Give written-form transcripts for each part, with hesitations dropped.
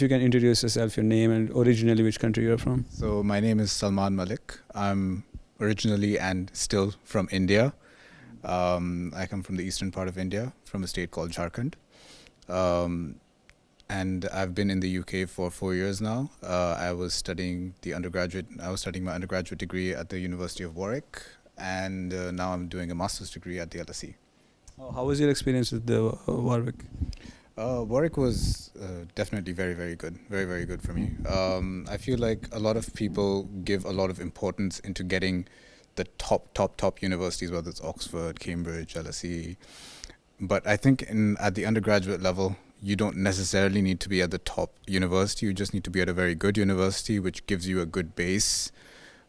you can introduce yourself, your name, and originally which country you're from. So my name is Salman Malik. I'm originally and still from India. I come from the eastern part of India, from a state called Jharkhand. And I've been in the UK for 4 years now. I was studying my undergraduate degree at the University of Warwick, and now I'm doing a master's degree at the LSE. How was your experience with the Warwick? Warwick was definitely very, very good. Very, very good for me. I feel like a lot of people give a lot of importance into getting the top universities, whether it's Oxford, Cambridge, LSE. But I think at the undergraduate level, you don't necessarily need to be at the top university. You just need to be at a very good university, which gives you a good base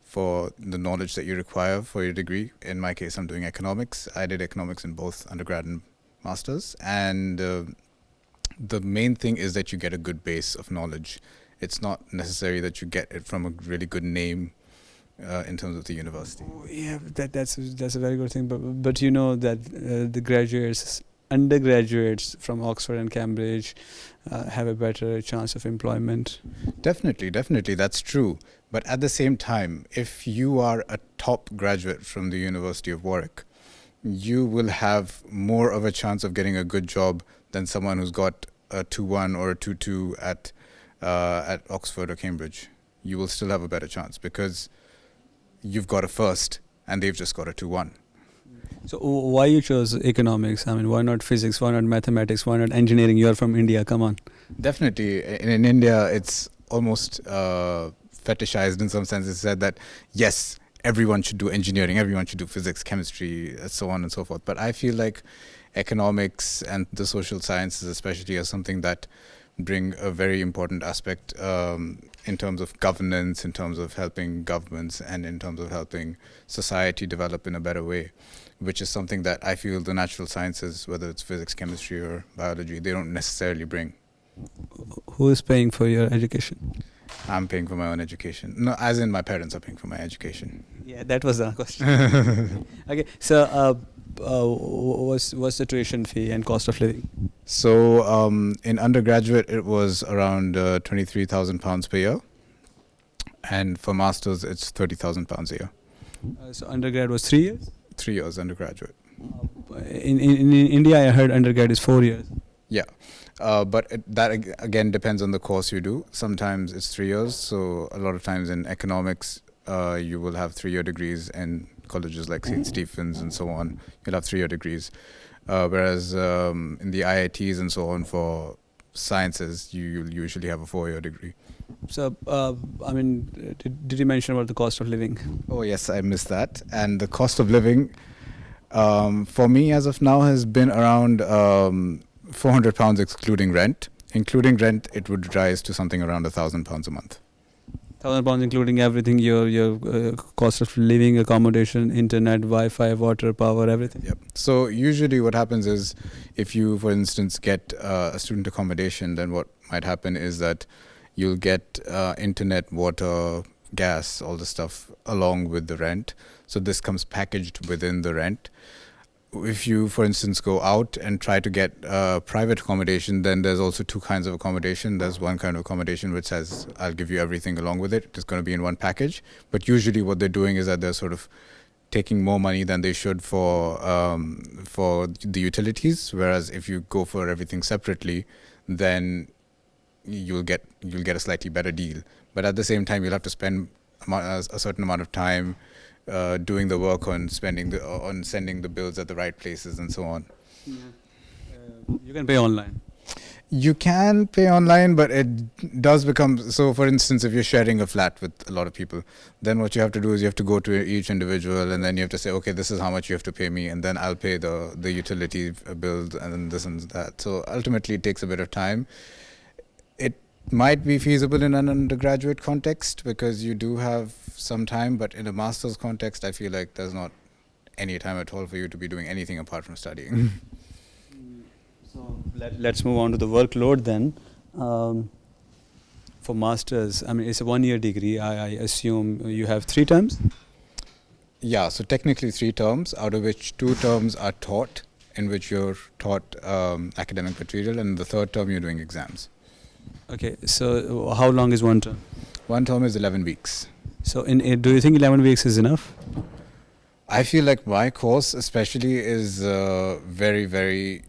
for the knowledge that you require for your degree. In my case, I'm doing economics. I did economics in both undergrad and masters. And the main thing is that you get a good base of knowledge. It's not necessary that you get it from a really good name in terms of the university. Yeah, that's a very good thing. But you know that the undergraduates from Oxford and Cambridge have a better chance of employment. Definitely, that's true. But at the same time, if you are a top graduate from the University of Warwick, you will have more of a chance of getting a good job than someone who's got a 2-1 or a 2-2 at Oxford or Cambridge. You will still have a better chance because you've got a first and they've just got a 2-1. So why you chose economics? I mean, why not physics? Why not mathematics? Why not engineering? You're from India, come on. Definitely. In India, it's almost fetishized in some sense. It's said that, yes, everyone should do engineering, everyone should do physics, chemistry, so on and so forth. But I feel like economics and the social sciences especially are something that bring a very important aspect in terms of governance, in terms of helping governments, and in terms of helping society develop in a better way, which is something that I feel the natural sciences, whether it's physics, chemistry, or biology, they don't necessarily bring. Who is paying for your education? I'm paying for my own education. No, as in my parents are paying for my education. Yeah, that was the question. Okay, so what's the tuition fee and cost of living? So in undergraduate, it was around £23,000 per year. And for masters, it's £30,000 a year. So undergrad was 3 years? 3 years undergraduate. In India, I heard undergrad is 4 years. Yeah, but that again depends on the course you do. Sometimes it's 3 years. So a lot of times in economics, you will have 3-year degrees in colleges like St. Stephen's and so on. You'll have 3-year degrees. Whereas in the IITs and so on for sciences, you'll usually have a 4-year degree. So, I mean, did you mention about the cost of living? Oh, yes, I missed that. And the cost of living for me as of now has been around £400 excluding rent. Including rent, it would rise to something around £1,000 a month. £1,000 including everything, your cost of living, accommodation, internet, Wi-Fi, water, power, everything? Yep. So usually what happens is if you, for instance, get a student accommodation, then what might happen is that you'll get internet, water, gas, all the stuff along with the rent. So this comes packaged within the rent. If you, for instance, go out and try to get private accommodation, then there's also 2 kinds of accommodation. There's one kind of accommodation which says, I'll give you everything along with it. It's going to be in one package. But usually what they're doing is that they're sort of taking more money than they should for the utilities. Whereas if you go for everything separately, then you'll get a slightly better deal. But at the same time, you'll have to spend a certain amount of time doing the work on sending the bills at the right places and so on. Yeah. You can pay online. You can pay online, but it does become so. For instance, if you're sharing a flat with a lot of people, then what you have to do is you have to go to each individual, and then you have to say, okay, this is how much you have to pay me, and then I'll pay the utility bills and then this and that. So ultimately, it takes a bit of time. It might be feasible in an undergraduate context because you do have some time, but in a master's context, I feel like there's not any time at all for you to be doing anything apart from studying. So let's move on to the workload then. For masters, I mean, it's a 1-year degree. I assume you have 3 terms? Yeah, so technically 3 terms, out of which 2 terms are taught, in which you're taught academic material, and the 3rd term you're doing exams. Okay, so how long is one term? One term is 11 weeks. So do you think 11 weeks is enough? I feel like my course, especially, is very, very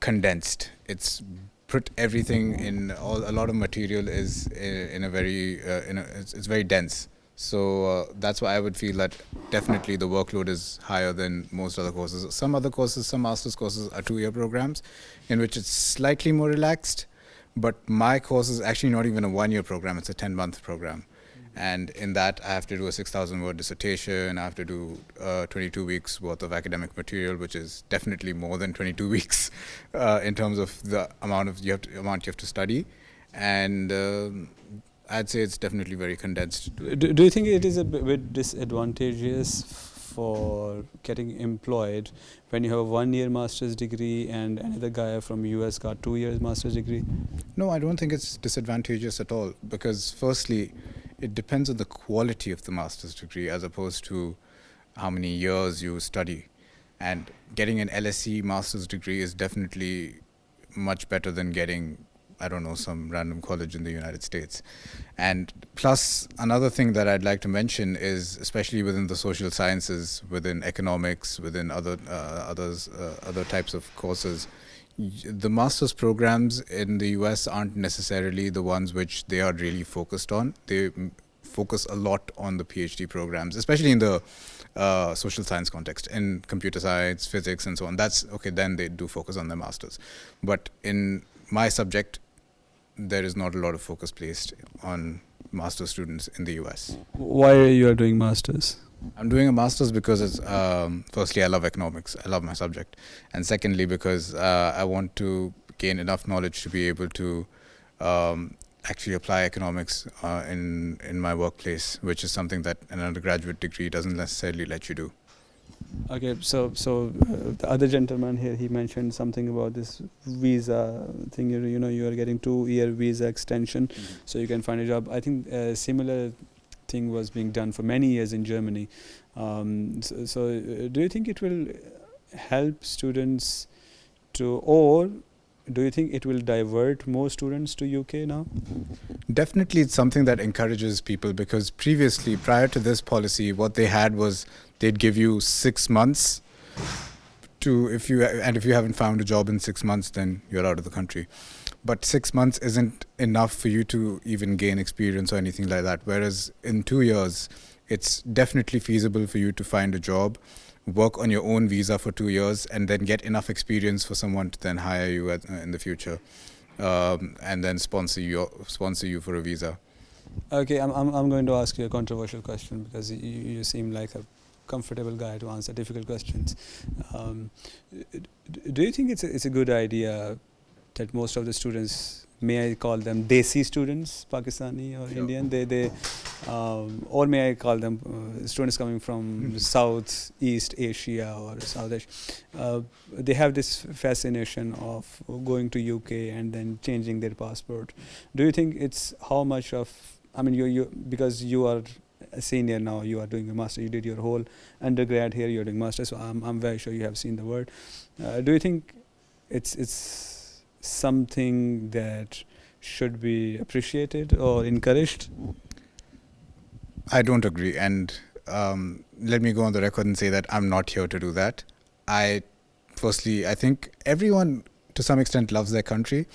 condensed. It's put everything in. A lot of material is in a very it's very dense. So that's why I would feel that definitely the workload is higher than most other courses. Some other courses, some master's courses are 2-year programs, in which it's slightly more relaxed. But my course is actually not even a 1-year program; it's a 10-month program. And in that, I have to do a 6,000 word dissertation. I have to do 22 weeks worth of academic material, which is definitely more than 22 weeks in terms of the amount you have to study. And I'd say it's definitely very condensed. Do you think it is a bit disadvantageous for getting employed when you have a 1-year master's degree and another guy from US got 2 years master's degree? No, I don't think it's disadvantageous at all, because firstly, it depends on the quality of the master's degree as opposed to how many years you study. And getting an LSE master's degree is definitely much better than getting, I don't know, some random college in the United States. And plus, another thing that I'd like to mention is, especially within the social sciences, within economics, within other types of courses, the master's programs in the US aren't necessarily the ones which they are really focused on. They focus a lot on the PhD programs, especially in the social science context, in computer science, physics, and so on. That's okay, then they do focus on their masters. But in my subject, there is not a lot of focus placed on master students in the US. Why are you doing masters? I'm doing a master's because it's firstly, I love economics. I love my subject. And secondly, because I want to gain enough knowledge to be able to actually apply economics in my workplace, which is something that an undergraduate degree doesn't necessarily let you do. Okay, so the other gentleman here, he mentioned something about this visa thing. You are getting 2-year visa extension, so you can find a job. I think a similar thing was being done for many years in Germany. Do you think it will help students or do you think it will divert more students to UK now? Definitely, it's something that encourages people, because previously, prior to this policy, what they had was they'd give you 6 months if you haven't found a job in 6 months, then you're out of the country. But 6 months isn't enough for you to even gain experience or anything like that. Whereas in 2 years, it's definitely feasible for you to find a job, work on your own visa for 2 years, and then get enough experience for someone to then hire you in the future, and then sponsor you for a visa. Okay, I'm going to ask you a controversial question because you seem like a comfortable guy to answer difficult questions. Do you think it's a good idea that most of the students, may I call them Desi students, Pakistani or Sure. Indian, or may I call them students coming from South East Asia or South Asia, they have this fascination of going to UK and then changing their passport. Do you think it's how much of, I mean, you because you are a senior now, you are doing a master, you did your whole undergrad here, you're doing master, so I'm very sure you have seen the word. Do you think it's something that should be appreciated or encouraged? I don't agree, and let me go on the record and say that I'm not here to do that. I think everyone to some extent loves their country,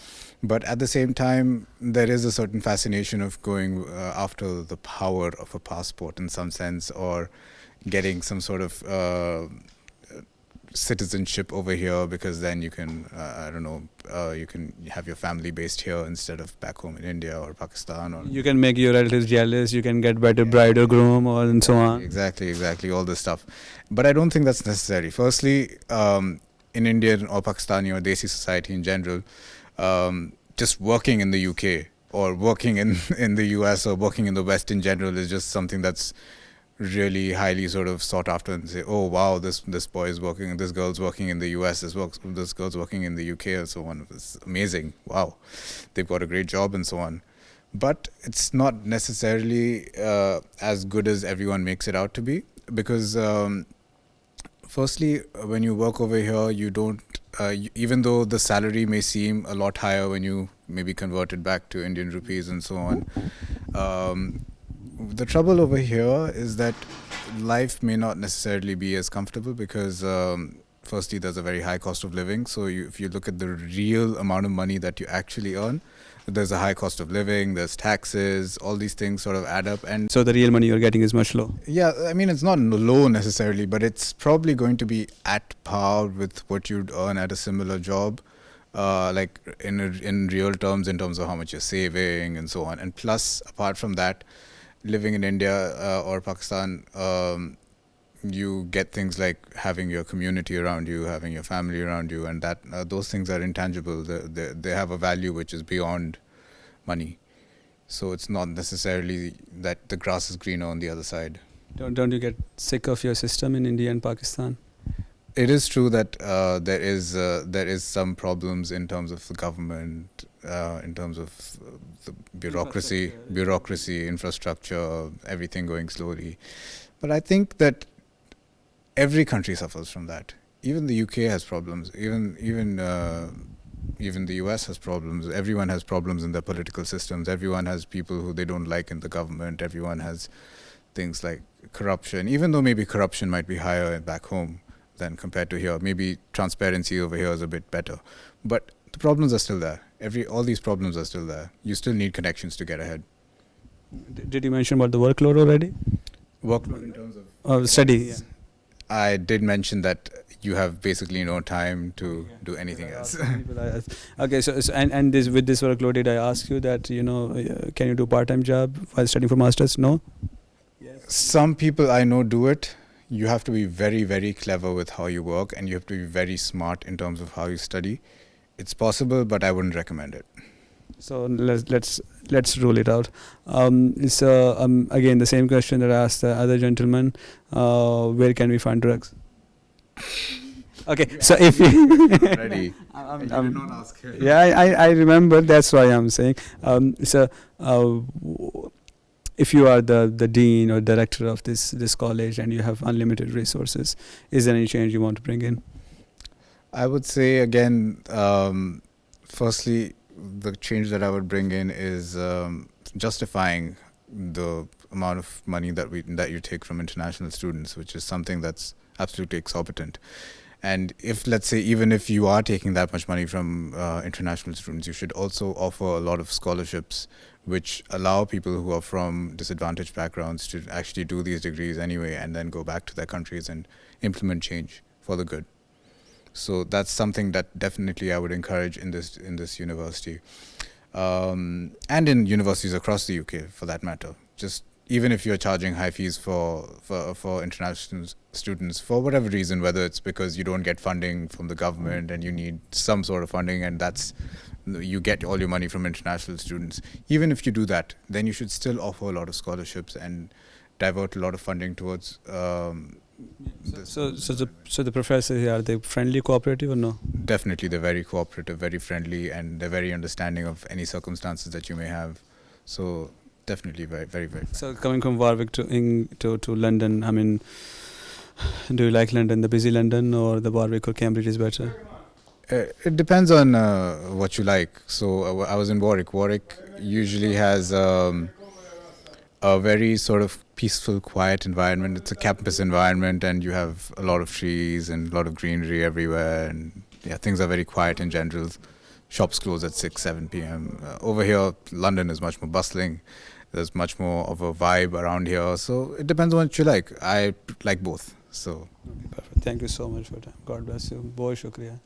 but at the same time, there is a certain fascination of going after the power of a passport in some sense, or getting some sort of citizenship over here, because then you can, you can have your family based here instead of back home in India or Pakistan. Or You can make your relatives jealous, you can get better bride or groom or and so on. Exactly, all this stuff. But I don't think that's necessary. Firstly, in Indian or Pakistani or Desi society in general, just working in the UK or working in the US or working in the West in general is just something that's really highly sort of sought after, and say, oh wow, this boy is working, this girl's working in the US, this girl's working in the UK, and so on. It's amazing. Wow, they've got a great job and so on. But it's not necessarily as good as everyone makes it out to be, because firstly, when you work over here, you don't even though the salary may seem a lot higher when you maybe converted back to Indian rupees and so on. The trouble over here is that life may not necessarily be as comfortable because firstly there's a very high cost of living. So if you look at the real amount of money that you actually earn, there's a high cost of living, there's taxes, all these things sort of add up. And So the real money you're getting is much low. yeah, I mean, it's not low necessarily, but it's probably going to be at par with what you'd earn at a similar job, like in real terms, in terms of how much you're saving and so on. And plus, apart from that, living in India or Pakistan, you get things like having your community around you, having your family around you, and that those things are intangible. They have a value which is beyond money. So it's not necessarily that the grass is greener on the other side. Don't you get sick of your system in India and Pakistan? It is true that there is some problems in terms of the government, in terms of the bureaucracy, infrastructure, everything going slowly. But I think that every country suffers from that. Even the UK has problems. Even the US has problems. Everyone has problems in their political systems. Everyone has people who they don't like in the government. Everyone has things like corruption. Even though maybe corruption might be higher back home than compared to here. Maybe transparency over here is a bit better. But the problems are still there. All these problems are still there. You still need connections to get ahead. Did you mention about the workload already? Workload in terms of study. Yeah. I did mention that you have basically no time to do anything else. Okay, so and this with this workload, did I ask you that can you do part-time job while studying for masters? No. Yes. Some people I know do it. You have to be very, very clever with how you work, and you have to be very smart in terms of how you study. It's possible, but I wouldn't recommend it. So let's rule it out. Again, the same question that I asked the other gentleman. Where can we find drugs? Okay, so if you Ready? I'm, did not ask her. yeah, I remember. That's why I'm saying. If you are the dean or director of this college and you have unlimited resources, is there any change you want to bring in? I would say again, firstly, the change that I would bring in is justifying the amount of money that you take from international students, which is something that's absolutely exorbitant. And if, let's say, even if you are taking that much money from international students, you should also offer a lot of scholarships which allow people who are from disadvantaged backgrounds to actually do these degrees anyway and then go back to their countries and implement change for the good. So that's something that definitely I would encourage in this university, and in universities across the UK for that matter. Just even if you're charging high fees for international students for whatever reason, whether it's because you don't get funding from the government and you need some sort of funding, and you get all your money from international students. Even if you do that, then you should still offer a lot of scholarships and divert a lot of funding towards. So the professors here, are they friendly, cooperative, or no? Definitely, they're very cooperative, very friendly, and they're very understanding of any circumstances that you may have. So definitely very, very, very. So coming from Warwick to London, I mean, do you like London, the busy London, or the Warwick or Cambridge is better? It depends on what you like. So I was in Warwick. Warwick usually has a very sort of peaceful, quiet environment. It's a campus environment, and you have a lot of trees and a lot of greenery everywhere. And yeah, things are very quiet in general. Shops close at 6, 7 p.m. Over here, London is much more bustling. There's much more of a vibe around here. So it depends on what you like. I like both. So. Okay, perfect. Thank you so much for your time. God bless you. Bahut shukriya.